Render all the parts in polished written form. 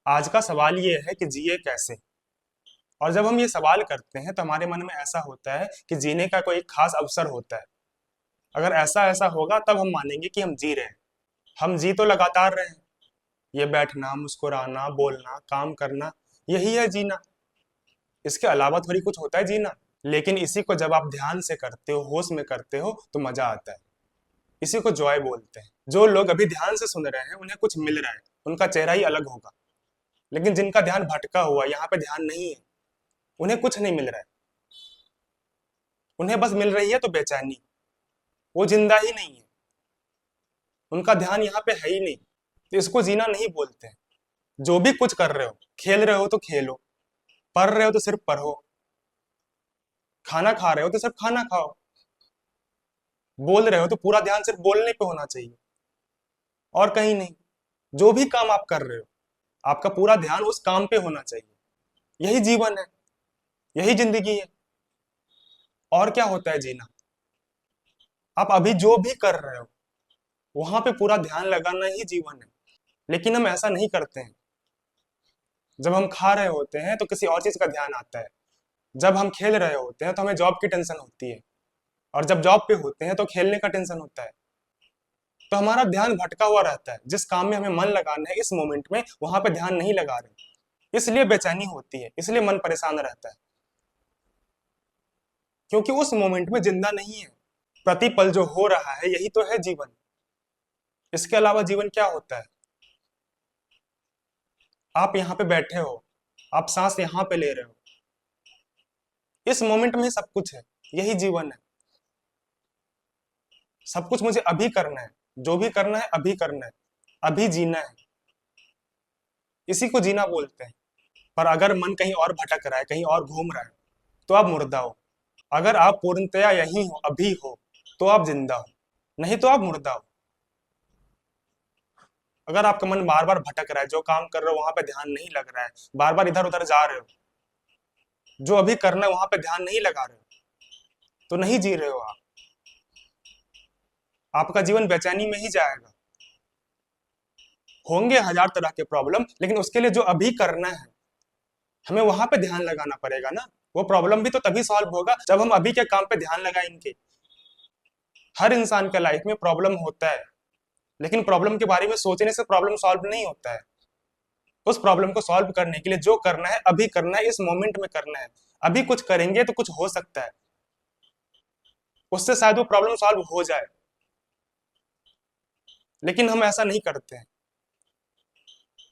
आज का सवाल ये है कि जिए कैसे। और जब हम ये सवाल करते हैं तो हमारे मन में ऐसा होता है कि जीने का कोई एक खास अवसर होता है। अगर ऐसा ऐसा होगा तब हम मानेंगे कि हम जी रहे हैं। हम जी तो लगातार रहे हैं। ये बैठना, मुस्कुराना, बोलना, काम करना, यही है जीना। इसके अलावा थोड़ी कुछ होता है जीना। लेकिन इसी को जब आप ध्यान से करते हो, होश में करते हो, तो मजा आता है। इसी को जॉय बोलते हैं। जो लोग अभी ध्यान से सुन रहे हैं उन्हें कुछ मिल रहा है, उनका चेहरा ही अलग होगा। लेकिन जिनका ध्यान भटका हुआ, यहाँ पे ध्यान नहीं है, उन्हें कुछ नहीं मिल रहा है। उन्हें बस मिल रही है तो बेचैनी। वो जिंदा ही नहीं है, उनका ध्यान यहाँ पे है ही नहीं। तो इसको जीना नहीं बोलते हैं। जो भी कुछ कर रहे हो, खेल रहे हो तो खेलो, पढ़ रहे हो तो सिर्फ पढ़ो, खाना खा रहे हो तो सिर्फ खाना खाओ, बोल रहे हो तो पूरा ध्यान सिर्फ बोलने पे होना चाहिए और कहीं नहीं। जो भी काम आप कर रहे हो, आपका पूरा ध्यान उस काम पे होना चाहिए। यही जीवन है, यही जिंदगी है। और क्या होता है जीना? आप अभी जो भी कर रहे हो वहां पे पूरा ध्यान लगाना ही जीवन है। लेकिन हम ऐसा नहीं करते हैं। जब हम खा रहे होते हैं तो किसी और चीज का ध्यान आता है। जब हम खेल रहे होते हैं तो हमें जॉब की टेंशन होती है। और जब जॉब पे होते हैं तो खेलने का टेंशन होता है। तो हमारा ध्यान भटका हुआ रहता है। जिस काम में हमें मन लगाना है इस मोमेंट में, वहां पे ध्यान नहीं लगा रहे। इसलिए बेचैनी होती है, इसलिए मन परेशान रहता है। क्योंकि उस मोमेंट में जिंदा नहीं है। प्रति पल जो हो रहा है यही तो है जीवन। इसके अलावा जीवन क्या होता है? आप यहाँ पे बैठे हो, आप सांस यहाँ पे ले रहे हो, इस मोमेंट में ही सब कुछ है। यही जीवन है। सब कुछ मुझे अभी करना है। जो भी करना है अभी करना है। अभी जीना है। इसी को जीना बोलते हैं। पर अगर मन कहीं और भटक रहा है, कहीं और घूम रहा है, तो आप मुर्दा हो। अगर आप पूर्णतया यही हो, अभी हो, तो आप जिंदा हो। नहीं तो आप मुर्दा हो। अगर आपका मन बार बार भटक रहा है, जो काम कर रहे हो वहां पे ध्यान नहीं लग रहा है, बार बार इधर उधर जा रहे हो, जो अभी करना है वहां पे ध्यान नहीं लगा रहे हो, तो नहीं जी रहे हो आप। आपका जीवन बेचैनी में ही जाएगा। होंगे हजार तरह के प्रॉब्लम, लेकिन उसके लिए जो अभी करना है हमें वहां पे ध्यान लगाना पड़ेगा ना। वो प्रॉब्लम भी तो तभी सॉल्व होगा जब हम अभी के काम पे ध्यान लगाएंगे। हर इंसान के लाइफ में प्रॉब्लम होता है, लेकिन प्रॉब्लम के बारे में सोचने से प्रॉब्लम सॉल्व नहीं होता है। उस प्रॉब्लम को सॉल्व करने के लिए जो करना है अभी करना है, इस मोमेंट में करना है। अभी कुछ करेंगे तो कुछ हो सकता है, उससे शायद वो प्रॉब्लम सॉल्व हो जाए। लेकिन हम ऐसा नहीं करते हैं।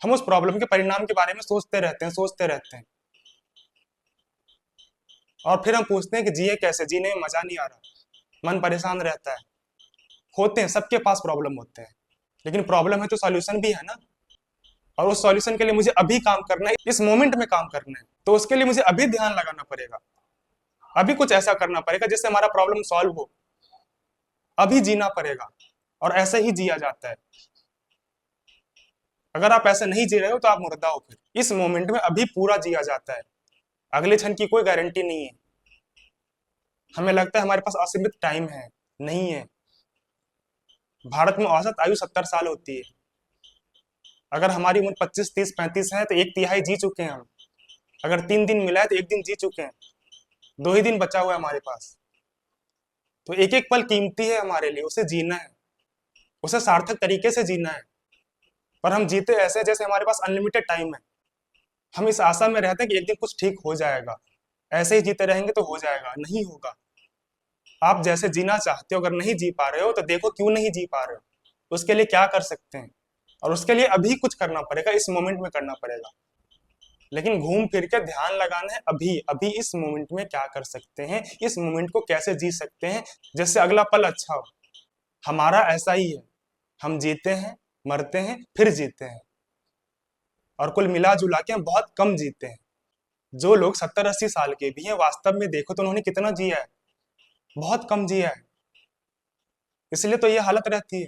हम उस प्रॉब्लम के परिणाम के बारे में सोचते रहते हैं, सोचते रहते हैं। और फिर हम पूछते हैं कि जिए कैसे, जीने में मजा नहीं आ रहा, मन परेशान रहता है। होते हैं, सबके पास प्रॉब्लम होते हैं। लेकिन प्रॉब्लम है तो सॉल्यूशन भी है ना। और उस सॉल्यूशन के लिए मुझे अभी काम करना है, इस मोमेंट में काम करना है। तो उसके लिए मुझे अभी ध्यान लगाना पड़ेगा। अभी कुछ ऐसा करना पड़ेगा जिससे हमारा प्रॉब्लम सॉल्व हो। अभी जीना पड़ेगा। और ऐसे ही जिया जाता है। अगर आप ऐसे नहीं जी रहे हो तो आप मुर्दा हो। फिर इस मोमेंट में अभी पूरा जिया जाता है। अगले क्षण की कोई गारंटी नहीं है। हमें लगता है हमारे पास असीमित टाइम है, नहीं है। भारत में औसत आयु 70 साल होती है। अगर हमारी उम्र 25, 30, 35 है तो एक तिहाई जी चुके हैं हम। अगर 3 दिन मिला है तो एक दिन जी चुके हैं। 2 ही दिन बचा हुआ है हमारे पास। तो एक एक पल कीमती है हमारे लिए, उसे जीना है। उसे सार्थक तरीके से जीना है। पर हम जीते ऐसे हैं जैसे हमारे पास अनलिमिटेड टाइम है। हम इस आशा में रहते हैं कि एक दिन कुछ ठीक हो जाएगा। ऐसे ही जीते रहेंगे तो हो जाएगा, नहीं होगा। आप जैसे जीना चाहते हो अगर नहीं जी पा रहे हो तो देखो क्यों नहीं जी पा रहे हो, उसके लिए क्या कर सकते हैं। और उसके लिए अभी कुछ करना पड़ेगा, इस मोमेंट में करना पड़ेगा। लेकिन घूम फिर के ध्यान लगाना है अभी अभी, इस मोमेंट में क्या कर सकते हैं, इस मोमेंट को कैसे जी सकते हैं जिससे अगला पल अच्छा हो। हमारा ऐसा ही है। हम जीते हैं, मरते हैं, फिर जीते हैं। और कुल मिला जुला के हम बहुत कम जीते हैं। जो लोग 70-80 साल के भी हैं, वास्तव में देखो तो उन्होंने कितना जिया है। बहुत कम जिया है। इसलिए तो ये हालत रहती है।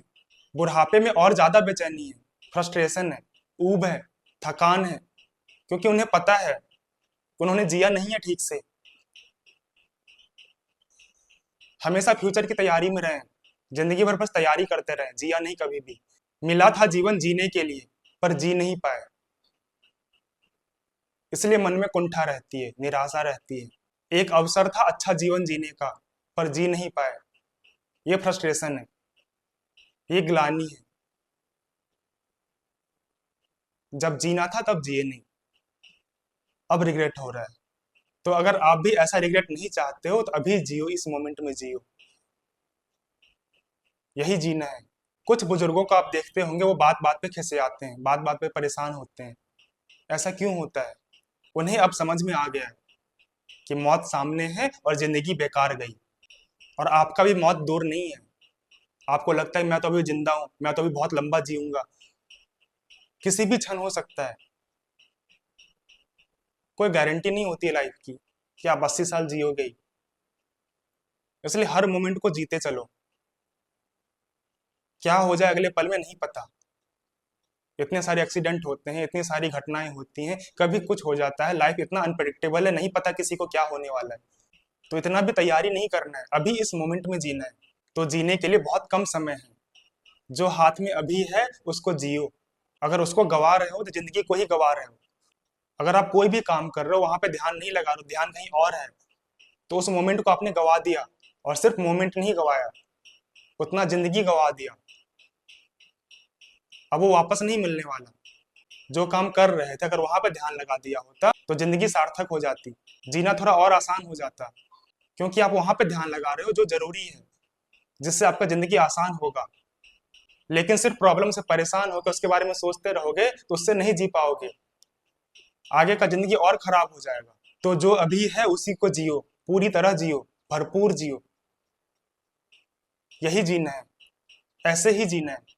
बुढ़ापे में और ज्यादा बेचैनी है, फ्रस्ट्रेशन है, ऊब है, थकान है। क्योंकि उन्हें पता है कि उन्होंने जिया नहीं है ठीक से। हमेशा फ्यूचर की तैयारी में रहें। जिंदगी भर बस तैयारी करते रहें, जिया नहीं कभी भी। मिला था जीवन जीने के लिए, पर जी नहीं पाए। इसलिए मन में कुंठा रहती है, निराशा रहती है। एक अवसर था अच्छा जीवन जीने का, पर जी नहीं पाए। ये फ्रस्ट्रेशन है, ये ग्लानि है। जब जीना था तब जिए नहीं, अब रिग्रेट हो रहा है। तो अगर आप भी ऐसा रिग्रेट नहीं चाहते हो तो अभी जियो, इस मोमेंट में जियो। यही जीना है। कुछ बुजुर्गों को आप देखते होंगे, वो बात बात पे खिसे आते हैं, बात बात पे परेशान होते हैं। ऐसा क्यों होता है? उन्हें अब समझ में आ गया है कि मौत सामने है और जिंदगी बेकार गई। और आपका भी मौत दूर नहीं है। आपको लगता है मैं तो अभी जिंदा हूं, मैं तो अभी बहुत लंबा जीऊंगा। किसी भी क्षण हो सकता है। कोई गारंटी नहीं होती है लाइफ की कि आप 80 साल जियोगे। इसलिए हर मोमेंट को जीते चलो। क्या हो जाए अगले पल में नहीं पता। इतने सारे एक्सीडेंट होते हैं, इतनी सारी घटनाएं होती हैं, कभी कुछ हो जाता है। लाइफ इतना अनप्रेडिक्टेबल है, नहीं पता किसी को क्या होने वाला है। तो इतना भी तैयारी नहीं करना है, अभी इस मोमेंट में जीना है। तो जीने के लिए बहुत कम समय है। जो हाथ में अभी है उसको जियो। अगर उसको गवा रहे हो तो जिंदगी को ही गवा रहे हो। अगर आप कोई भी काम कर रहे हो, वहां पे ध्यान नहीं लगा रहे हो, ध्यान कहीं और है, तो उस मोमेंट को आपने गवा दिया। और सिर्फ मोमेंट नहीं गवाया, उतना जिंदगी गवा दिया। अब वो वापस नहीं मिलने वाला। जो काम कर रहे थे, अगर वहां पे ध्यान लगा दिया होता तो जिंदगी सार्थक हो जाती, जीना थोड़ा और आसान हो जाता। क्योंकि आप वहां पे ध्यान लगा रहे हो जो जरूरी है, जिससे आपका जिंदगी आसान होगा। लेकिन सिर्फ प्रॉब्लम से परेशान होकर उसके बारे में सोचते रहोगे तो उससे नहीं जी पाओगे। आगे का जिंदगी और खराब हो जाएगा। तो जो अभी है उसी को जियो, पूरी तरह जियो, भरपूर जियो। यही जीना है, ऐसे ही जीना है।